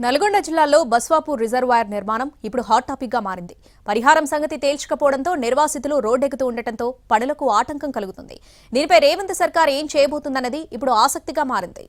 నల్గొండ జిల్లాలో బస్వాపూర్ రిజర్వాయర్ నిర్మాణం ఇప్పుడు హాట్ టాపిక్ గా మారింది. పరిహారం సంగతి తేల్చకపోవడంతో నిర్వాసితులు రోడ్డెక్కుతూ ఉండటంతో పనులకు ఆటంకం కలుగుతుంది. దీనిపై రేవంత్ సర్కార్ ఏం చేయబోతుందన్నది ఇప్పుడు ఆసక్తిగా మారింది.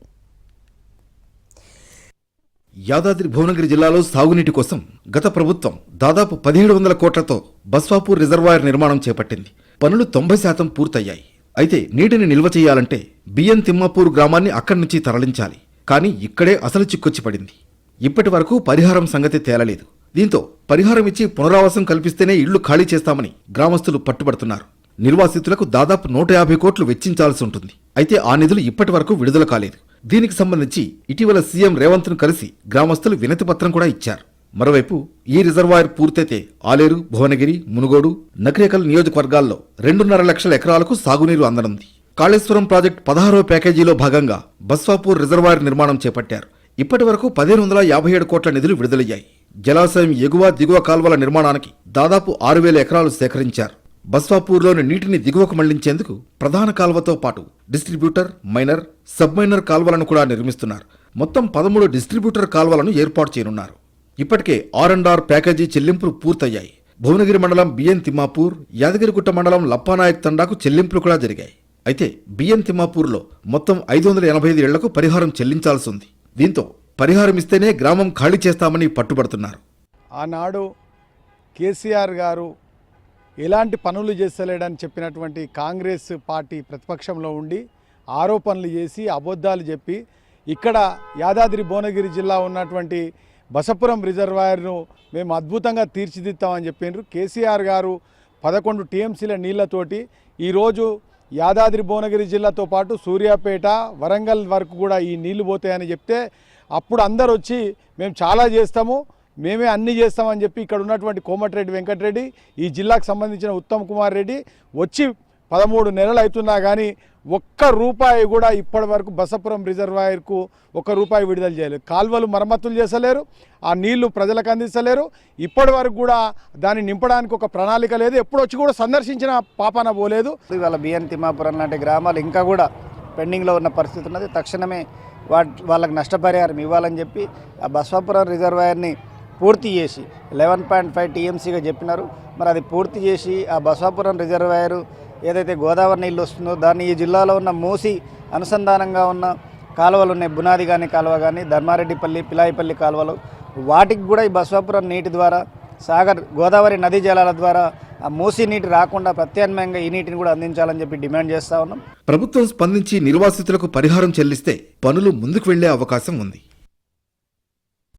యాదాద్రి భువనగిరి జిల్లాలో సాగునీటి కోసం గత ప్రభుత్వం దాదాపు 1700 కోట్లతో బస్వాపూర్ రిజర్వాయర్ నిర్మాణం చేపట్టింది. పనులు 90% పూర్తయ్యాయి. అయితే నీటిని నిల్వ చేయాలంటే బిఎన్ తిమ్మాపూర్ గ్రామాన్ని అక్కడి నుంచి తరలించాలి. కానీ ఇక్కడే అసలు చిక్కొచ్చి పడింది. ఇప్పటి వరకు పరిహారం సంగతి తేలలేదు. దీంతో పరిహారం ఇచ్చి పునరావాసం కల్పిస్తేనే ఇళ్లు ఖాళీ చేస్తామని గ్రామస్తులు పట్టుబడుతున్నారు. నిర్వాసితులకు దాదాపు 150 కోట్లు వెచ్చించాల్సి ఉంటుంది. అయితే ఆ నిధులు ఇప్పటి వరకు విడుదల కాలేదు. దీనికి సంబంధించి ఇటీవల సీఎం రేవంత్ ను కలిసి గ్రామస్తులు వినతి పత్రం కూడా ఇచ్చారు. మరోవైపు ఈ రిజర్వాయర్ పూర్తయితే ఆలేరు, భువనగిరి, మునుగోడు, నకిరేకల్ నియోజకవర్గాల్లో 2.5 లక్షల ఎకరాలకు సాగునీరు అందనుంది. కాళేశ్వరం ప్రాజెక్టు 16వ ప్యాకేజీలో భాగంగా బస్వాపూర్ రిజర్వాయర్ నిర్మాణం చేపట్టారు. ఇప్పటి వరకు 1557 కోట్ల నిధులు విడుదలయ్యాయి. జలాశయం ఎగువ దిగువ కాల్వల నిర్మాణానికి దాదాపు 6000 ఎకరాలు సేకరించారు. బస్వాపూర్లోని నీటిని దిగువకు మళ్లించేందుకు ప్రధాన కాల్వతో పాటు డిస్ట్రిబ్యూటర్, మైనర్, సబ్మైనర్ కాల్వలను కూడా నిర్మిస్తున్నారు. మొత్తం 13 డిస్ట్రిబ్యూటర్ కాల్వలను ఏర్పాటు చేయనున్నారు. ఇప్పటికే R&R ప్యాకేజీ చెల్లింపులు పూర్తయ్యాయి. భువనగిరి మండలం బిఎన్ తిమ్మాపూర్, యాదగిరిగుట్ట మండలం లప్పానాయక్ తండాకు చెల్లింపులు కూడా జరిగాయి. అయితే బిఎన్ తిమ్మాపూర్లో మొత్తం 585 ఇళ్లకు పరిహారం చెల్లించాల్సి ఉంది. దీంతో పరిహారం ఇస్తేనే గ్రామం ఖాళీ చేస్తామని పట్టుబడుతున్నారు. ఆనాడు కేసీఆర్ గారు ఎలాంటి పనులు చేస్తలేడని చెప్పినటువంటి కాంగ్రెస్ పార్టీ ప్రతిపక్షంలో ఉండి ఆరోపణలు చేసి అబద్ధాలు చెప్పి ఇక్కడ యాదాద్రి భువనగిరి జిల్లా ఉన్నటువంటి బసపురం రిజర్వాయర్ను మేము అద్భుతంగా తీర్చిదిద్దామని చెప్పిండ్రు. కేసీఆర్ గారు 11 టీఎంసీల నీళ్లతోటి ఈరోజు యాదాద్రి భువనగిరి జిల్లాతో పాటు సూర్యాపేట, వరంగల్ వరకు కూడా ఈ నీళ్లు పోతాయని చెప్తే అప్పుడు అందరు వచ్చి మేము చాలా చేస్తాము, మేమే అన్నీ చేస్తామని చెప్పి ఇక్కడ ఉన్నటువంటి కోమటిరెడ్డి వెంకటరెడ్డి, ఈ జిల్లాకు సంబంధించిన ఉత్తమ్ కుమార్ రెడ్డి వచ్చి 13 నెలలు అవుతున్నా కానీ ఒక్క రూపాయి కూడా ఇప్పటి వరకు బసపురం రిజర్వాయర్కు ₹1 విడుదల చేయలేదు. కాల్వలు మరమ్మతులు చేసలేరు, ఆ నీళ్లు ప్రజలకు అందించలేరు. ఇప్పటి వరకు కూడా దాన్ని నింపడానికి ఒక ప్రణాళిక లేదు. ఎప్పుడు వచ్చి కూడా సందర్శించిన పాపాన పోలేదు. ఇవాళ బిఎన్ తిమ్మాపురం లాంటి గ్రామాలు ఇంకా కూడా పెండింగ్లో ఉన్న పరిస్థితి ఉన్నది. తక్షణమే వాళ్ళకి నష్టపరిహారం ఇవ్వాలని చెప్పి ఆ బసవాపురం రిజర్వాయర్ని పూర్తి చేసి 11.5 టీఎంసీగా చెప్పినారు. మరి అది పూర్తి చేసి ఆ బసవాపురం రిజర్వాయర్ ఏదైతే గోదావరి నీళ్ళు వస్తుందో దాన్ని ఈ జిల్లాలో ఉన్న మూసి అనుసంధానంగా ఉన్న కాలువలు ఉన్నాయి, బునాది కానీ కాలువ కానీ, ధర్మారెడ్డిపల్లి, పిలాయిపల్లి కాలువలు, వాటికి కూడా ఈ బసవాపురం నీటి ద్వారా సాగర్ గోదావరి నదీ జలాల ద్వారా ఆ మూసి నీటి రాకుండా ప్రత్యామ్నాయంగా ఈ నీటిని కూడా అందించాలని చెప్పి డిమాండ్ చేస్తా ఉన్నాం. ప్రభుత్వం స్పందించి నిర్వాసితులకు పరిహారం చెల్లిస్తే పనులు ముందుకు వెళ్లే అవకాశం ఉంది.